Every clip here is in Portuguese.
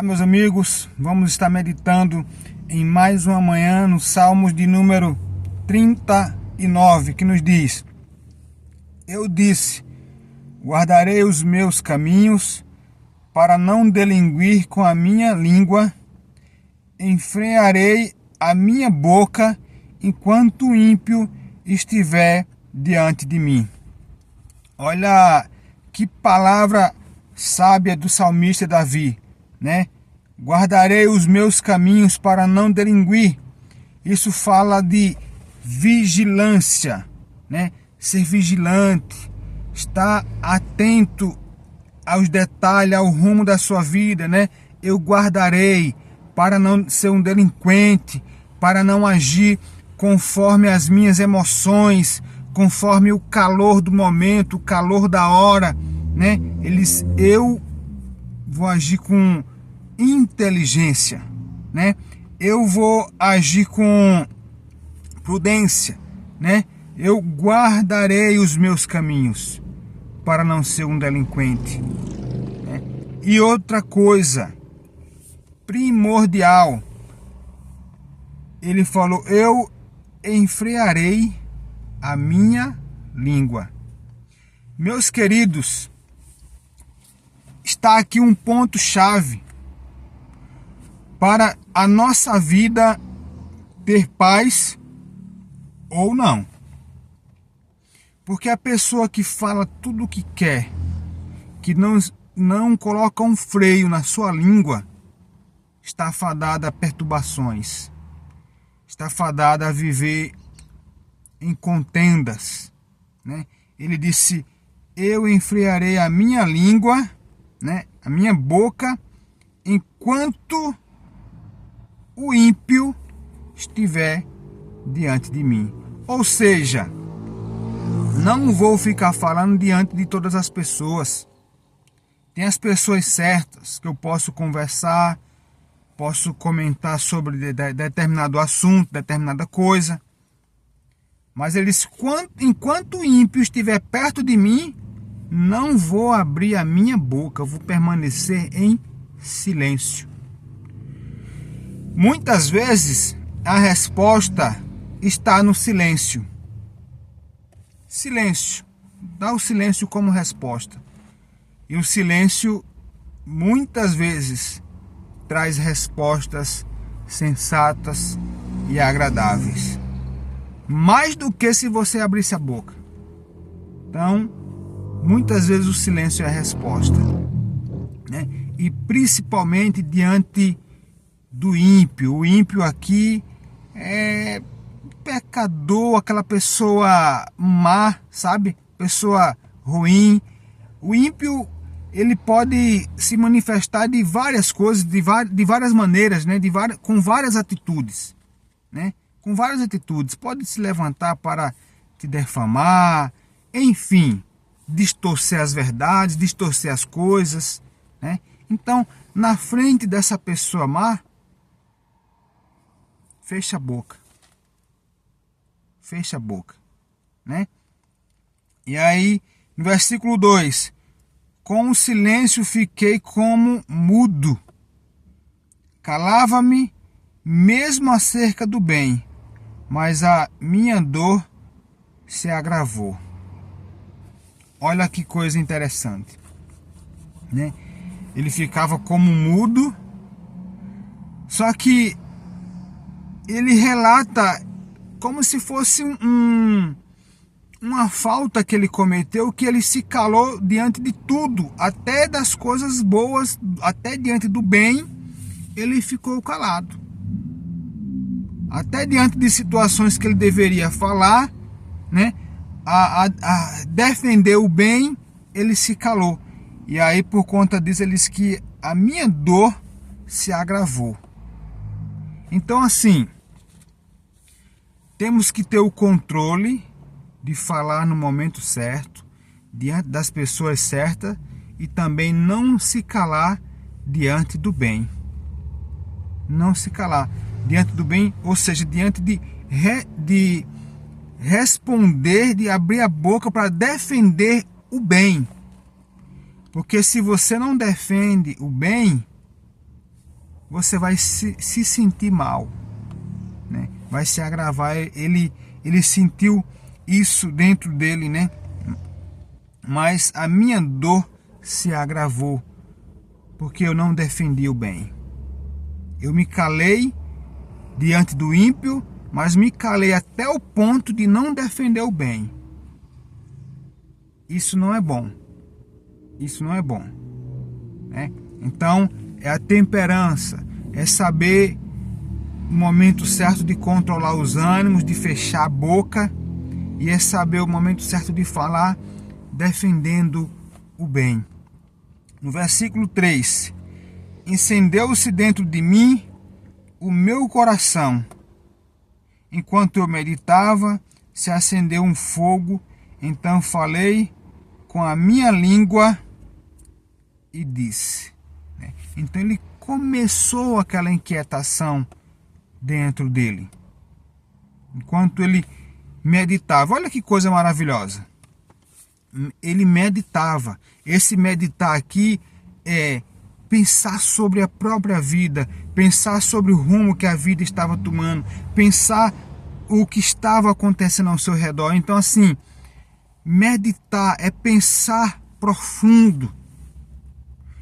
Meus amigos, vamos estar meditando em mais uma manhã no Salmos de número 39, que nos diz: Eu disse, guardarei os meus caminhos para não delinquir com a minha língua, enfrearei a minha boca enquanto o ímpio estiver diante de mim. Olha que palavra sábia do salmista Davi, né? Guardarei os meus caminhos para não delinquir. Isso fala de vigilância, né? Ser vigilante, estar atento aos detalhes, ao rumo da sua vida, né? Eu guardarei para não ser um delinquente, para não agir conforme as minhas emoções, conforme o calor do momento, o calor da hora, né? Eu vou agir com inteligência, né? Eu vou agir com prudência, né? Eu guardarei os meus caminhos para não ser um delinquente, né? E outra coisa primordial, ele falou: eu enfrearei a minha língua. Meus queridos, está aqui um ponto-chave para a nossa vida ter paz ou não. Porque a pessoa que fala tudo o que quer, que não coloca um freio na sua língua, está fadada a perturbações, está fadada a viver em contendas, né? Ele disse: eu enfriarei a minha língua, né, a minha boca, enquanto o ímpio estiver diante de mim. Ou seja, não vou ficar falando diante de todas as pessoas. Tem as pessoas certas que eu posso conversar, posso comentar sobre determinado assunto, determinada coisa. Mas ele disse: enquanto o ímpio estiver perto de mim, não vou abrir a minha boca, eu vou permanecer em silêncio. Muitas vezes a resposta está no silêncio. Silêncio. Dá o silêncio como resposta. E o silêncio muitas vezes traz respostas sensatas e agradáveis. Mais do que se você abrisse a boca. Então, muitas vezes o silêncio é a resposta, né? E principalmente diante do ímpio. O ímpio aqui é pecador, aquela pessoa má, sabe? Pessoa ruim. O ímpio, ele pode se manifestar de várias coisas, de várias maneiras, né? Com várias atitudes, né? Com várias atitudes. Pode se levantar para te defamar, enfim, distorcer as verdades, distorcer as coisas, né? Então, na frente dessa pessoa má, fecha a boca. Fecha a boca, né? E aí, no versículo 2: com o silêncio fiquei como mudo, calava-me mesmo acerca do bem, mas a minha dor se agravou. Olha que coisa interessante, né? Ele ficava como mudo, só que ele relata como se fosse uma falta que ele cometeu, que ele se calou diante de tudo, até das coisas boas, até diante do bem, ele ficou calado. Até diante de situações que ele deveria falar, né, a defender o bem, ele se calou. E aí, por conta disso, ele diz que a minha dor se agravou. Então, assim, temos que ter o controle de falar no momento certo, diante das pessoas certas, e também não se calar diante do bem. Não se calar diante do bem, ou seja, diante de responder, de abrir a boca para defender o bem. Porque se você não defende o bem, você vai se sentir mal, né? Vai se agravar. Ele sentiu isso dentro dele, né? Mas a minha dor se agravou, porque eu não defendi o bem. Eu me calei diante do ímpio, mas me calei até o ponto de não defender o bem. Isso não é bom. Isso não é bom, né? Então, é a temperança, é saber o momento certo de controlar os ânimos, de fechar a boca, e é saber o momento certo de falar, defendendo o bem. No versículo 3, incendeu-se dentro de mim o meu coração. Enquanto eu meditava, se acendeu um fogo, então falei com a minha língua e disse. Então ele começou aquela inquietação dentro dele. Enquanto ele meditava, olha que coisa maravilhosa. Ele meditava. Esse meditar aqui é pensar sobre a própria vida, pensar sobre o rumo que a vida estava tomando, pensar o que estava acontecendo ao seu redor. Então, assim, meditar é pensar profundo,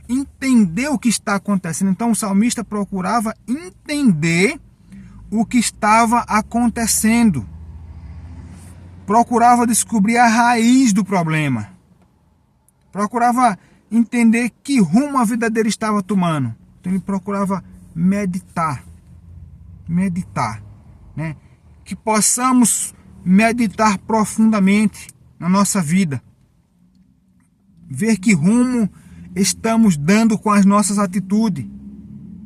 entender o que está acontecendo. Então, o salmista procurava entender o que estava acontecendo, procurava descobrir a raiz do problema, procurava entender que rumo a vida dele estava tomando. Então ele procurava meditar, né? Que possamos meditar profundamente na nossa vida, ver que rumo estamos dando com as nossas atitudes,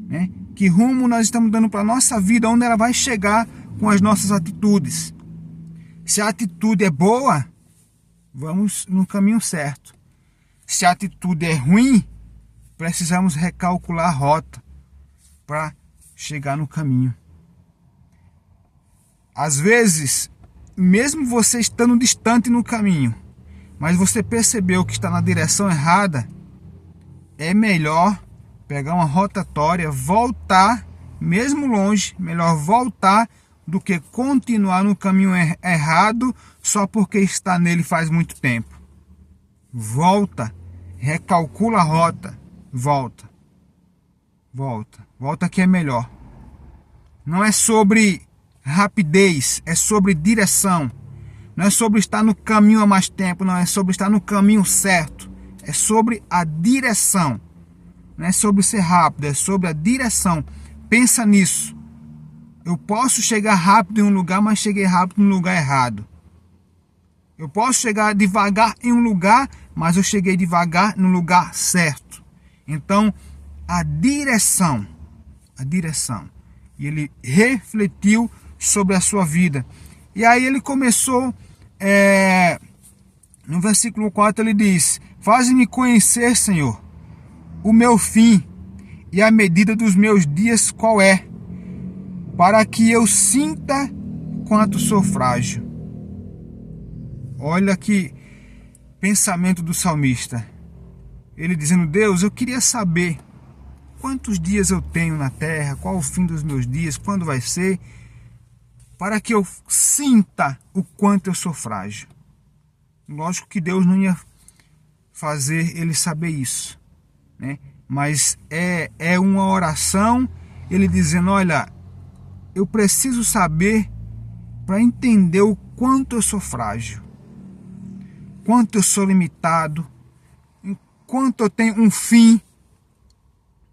né? Que rumo nós estamos dando para a nossa vida, onde ela vai chegar com as nossas atitudes. Se a atitude é boa, vamos no caminho certo. Se a atitude é ruim, precisamos recalcular a rota para chegar no caminho. Às vezes, mesmo você estando distante no caminho, mas você percebeu que está na direção errada, é melhor pegar uma rotatória, voltar, mesmo longe, melhor voltar do que continuar no caminho errado só porque está nele faz muito tempo. Volta, recalcula a rota, volta que é melhor. Não é sobre rapidez, é sobre direção. Não é sobre estar no caminho há mais tempo, não é sobre estar no caminho certo. É sobre a direção. Não é sobre ser rápido, é sobre a direção. Pensa nisso. Eu posso chegar rápido em um lugar, mas cheguei rápido no lugar errado. Eu posso chegar devagar em um lugar, mas eu cheguei devagar no lugar certo. Então, a direção. E ele refletiu sobre a sua vida. E aí ele começou, no versículo 4 ele diz: faze-me conhecer, Senhor, o meu fim e a medida dos meus dias qual é, para que eu sinta quanto sou frágil. Olha que pensamento do salmista. Ele dizendo: Deus, eu queria saber quantos dias eu tenho na terra, qual o fim dos meus dias, quando vai ser, para que eu sinta o quanto eu sou frágil. Lógico que Deus não ia fazer ele saber isso, né? Mas é uma oração, ele dizendo: olha, eu preciso saber para entender o quanto eu sou frágil, quanto eu sou limitado, quanto eu tenho um fim,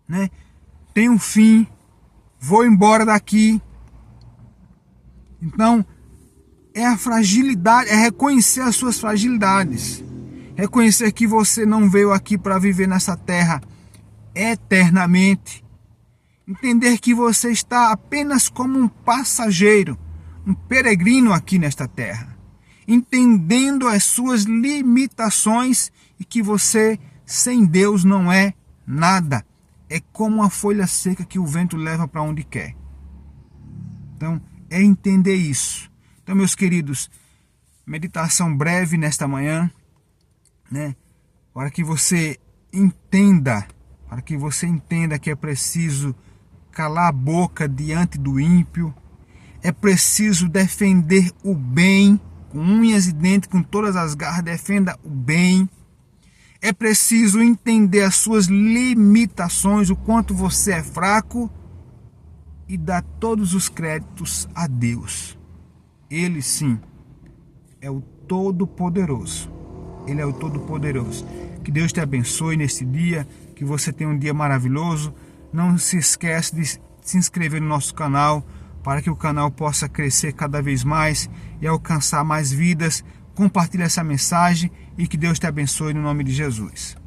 né? Tenho um fim, vou embora daqui. Então, é a fragilidade, é reconhecer as suas fragilidades, reconhecer que você não veio aqui para viver nessa terra eternamente, entender que você está apenas como um passageiro, um peregrino aqui nesta terra, entendendo as suas limitações e que você sem Deus não é nada, é como uma folha seca que o vento leva para onde quer. Então, é entender isso. Então, meus queridos, meditação breve nesta manhã, né? Para que você entenda que é preciso calar a boca diante do ímpio. É preciso defender o bem, com unhas e dentes, com todas as garras, defenda o bem. É preciso entender as suas limitações, o quanto você é fraco, e dar todos os créditos a Deus. Ele sim é o Todo-Poderoso. Ele é o Todo-Poderoso. Que Deus te abençoe nesse dia, que você tenha um dia maravilhoso. Não se esqueça de se inscrever no nosso canal, para que o canal possa crescer cada vez mais e alcançar mais vidas. Compartilhe essa mensagem e que Deus te abençoe no nome de Jesus.